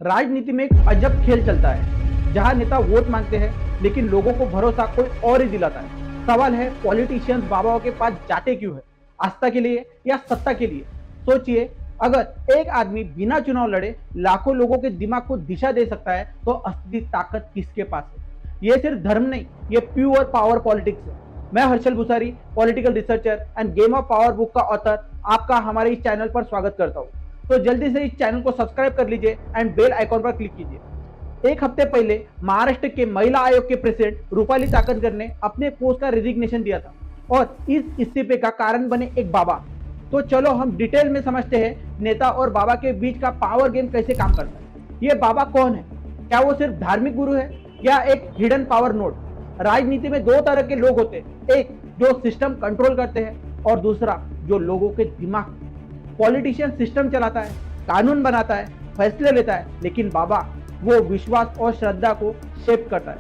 राजनीति में एक अजब खेल चलता है जहां नेता वोट मांगते हैं लेकिन लोगों को भरोसा कोई और ही दिलाता है। सवाल है पॉलिटिशियंस बाबाओं के पास जाते क्यों है? आस्था के लिए या सत्ता के लिए? सोचिए, अगर एक आदमी बिना चुनाव लड़े लाखों लोगों के दिमाग को दिशा दे सकता है तो असली ताकत किसके पास है? ये सिर्फ धर्म नहीं, ये प्योर पावर पॉलिटिक्स है। मैं हर्षल भूसारी, political researcher end game of power book का ऑथर, आपका हमारे इस चैनल पर स्वागत करता हूँ। तो जल्दी से इस चैनल को सब्सक्राइब कर लीजिए एंड बेल आइकॉन पर क्लिक कीजिए। एक हफ्ते पहले महाराष्ट्र के महिला आयोग के प्रेसिडेंट रूपाली चाकणकर ने अपने पोस्ट का रिजिग्नेशन दिया था और इस इस्तीफे का कारण बने एक बाबा। तो चलो हम डिटेल में समझते हैं नेता और बाबा के बीच का पावर गेम कैसे काम करता है। ये बाबा कौन है? क्या वो सिर्फ धार्मिक गुरु है या एक हिडन पावर नोड? राजनीति में दो तरह के लोग होते हैं, एक जो सिस्टम कंट्रोल करते हैं और दूसरा जो लोगों के दिमाग। पॉलिटिशियन सिस्टम चलाता है, कानून बनाता है, फैसले लेता है, लेकिन बाबा वो विश्वास और श्रद्धा को शेप करता है,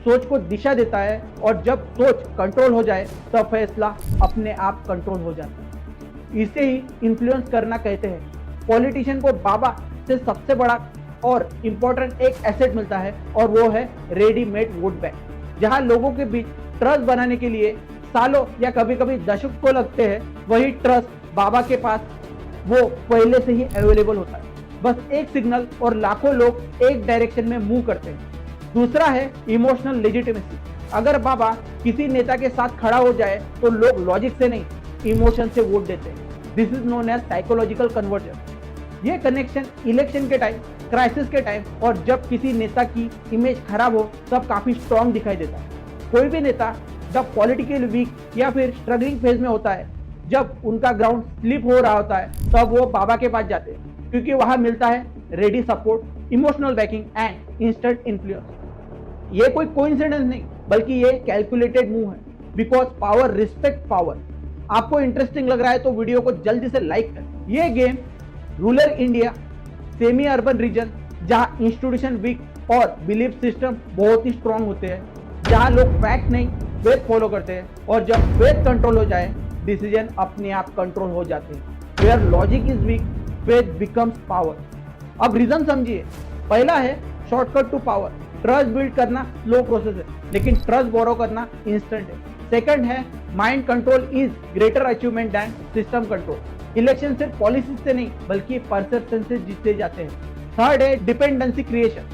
सोच को दिशा देता है और जब सोच कंट्रोल हो जाए तब फैसला अपने आप कंट्रोल हो जाता है। इसे ही इन्फ्लुएंस करना कहते हैं। पॉलिटिशियन को बाबा से सबसे बड़ा और इम्पोर्टेंट एक एसेट मिलता है और वो है रेडीमेड वोट बैंक। जहां लोगों के बीच ट्रस्ट बनाने के लिए सालों या कभी कभी दशक को लगते हैं, वही ट्रस्ट बाबा के पास वो पहले से ही अवेलेबल होता है। बस एक सिग्नल और लाखों लोग एक डायरेक्शन में मूव करते हैं। दूसरा है इमोशनल लेजिटिमेसी। अगर बाबा किसी नेता के साथ खड़ा हो जाए तो लोग लॉजिक से नहीं, इमोशन से वोट देते हैं। This is known as psychological conversion. ये कनेक्शन इलेक्शन के टाइम, क्राइसिस के टाइम और जब किसी नेता की इमेज खराब हो तब काफी स्ट्रॉन्ग दिखाई देता है। कोई भी नेता जब पॉलिटिकल वीक या फिर स्ट्रगलिंग फेज में होता है, जब उनका ग्राउंड स्लिप हो रहा होता है, तब वो बाबा के पास जाते हैं क्योंकि वहां मिलता है ready support, emotional backing and instant influence. ये कोई कोइंसिडेंस नहीं बल्कि ये कैलकुलेटेड मूव है, बिकॉज पावर रिस्पेक्ट पावर। आपको इंटरेस्टिंग लग रहा है तो वीडियो को जल्दी से लाइक करें। ये game rural India, semi urban region जहां इंस्टीट्यूशन वीक और बिलीफ सिस्टम बहुत ही स्ट्रांग होते हैं, जहां लोग फैक्ट नहीं फेथ फॉलो करते हैं और जब फेथ कंट्रोल हो जाए डिसीजन अपने आप कंट्रोल हो जाते हैं। Where logic is weak, faith becomes power. अब रीजन समझिए। पहला है shortcut to power. Trust build करना स्लो प्रोसेस है लेकिन ट्रस्ट बोरो करना इंस्टेंट है। सेकंड है mind control is greater achievement than system control. Election सिर्फ पॉलिसी से नहीं बल्कि परसेप्शन से जीते जाते हैं। थर्ड है डिपेंडेंसी क्रिएशन।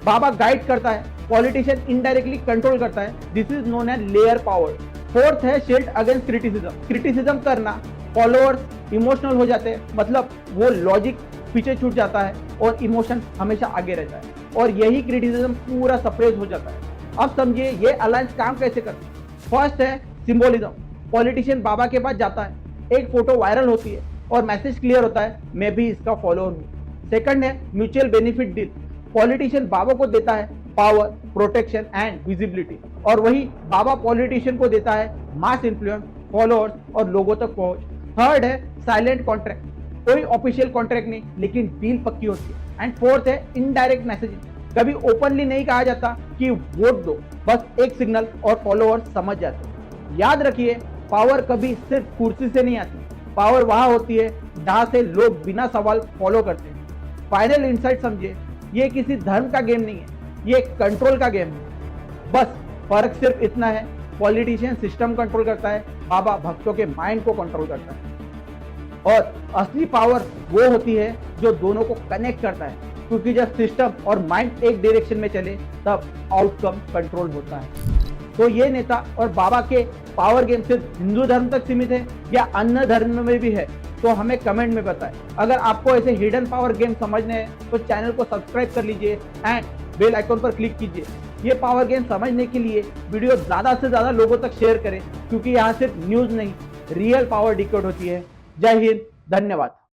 बाबा गाइड करता है, पॉलिटिशियन इनडायरेक्टली कंट्रोल करता है। This is known edge layer power. Fourth है शील्ड अगेंस्ट क्रिटिसिज्म। क्रिटिसिज्म करना फॉलोअर्स इमोशनल हो जाते हैं, मतलब वो लॉजिक पीछे छूट जाता है और इमोशन हमेशा आगे रहता है और यही क्रिटिसिज्म पूरा सप्रेस हो जाता है। अब समझिए ये अलायंस काम कैसे करता है। फर्स्ट है सिंबोलिज्म। पॉलिटिशियन बाबा के पास जाता है, एक फोटो वायरल होती है और मैसेज क्लियर होता है, मैं भी इसका फॉलोअर हूँ। सेकंड है म्यूचुअल बेनिफिट डील। पॉलिटिशियन बाबा को देता है पावर, प्रोटेक्शन एंड विजिबिलिटी और वही बाबा पॉलिटिशियन को देता है मास इन्फ्लुएंस, फॉलोअर्स और लोगों तक पहुंच। थर्ड है साइलेंट कॉन्ट्रैक्ट। कोई ऑफिशियल कॉन्ट्रैक्ट नहीं लेकिन डील पक्की होती है। एंड फोर्थ है इनडायरेक्ट मैसेजिंग। कभी ओपनली नहीं कहा जाता कि वोट दो, बस एक सिग्नल और फॉलोअर्स समझ जाते हैं। याद रखिए, पावर कभी सिर्फ कुर्सी से नहीं आती, पावर वहां होती है जहां से लोग बिना सवाल फॉलो करते हैं। फाइनल इंसाइट समझिए, ये किसी धर्म का गेम नहीं है, ये कंट्रोल का गेम है। बस फर्क सिर्फ इतना है, पॉलिटिशियन सिस्टम कंट्रोल करता है, बाबा भक्तों के माइंड को कंट्रोल करता है। और असली पावर वो होती है जो दोनों को कनेक्ट करता है, क्योंकि जब सिस्टम और माइंड एक डायरेक्शन में चले तब आउटकम कंट्रोल होता है। तो ये नेता और बाबा के पावर गेम सिर्फ हिंदू धर्म तक सीमित है या अन्य धर्म में भी है? तो हमें कमेंट में बताएं। अगर आपको ऐसे हिडन पावर गेम समझने हैं तो चैनल को सब्सक्राइब कर लीजिए एंड बेल आइकॉन पर क्लिक कीजिए। ये पावर गेम समझने के लिए वीडियो ज़्यादा से ज़्यादा लोगों तक शेयर करें, क्योंकि यहाँ सिर्फ न्यूज़ नहीं, रियल पावर डिकोड होती है। जय हिंद, धन्यवाद।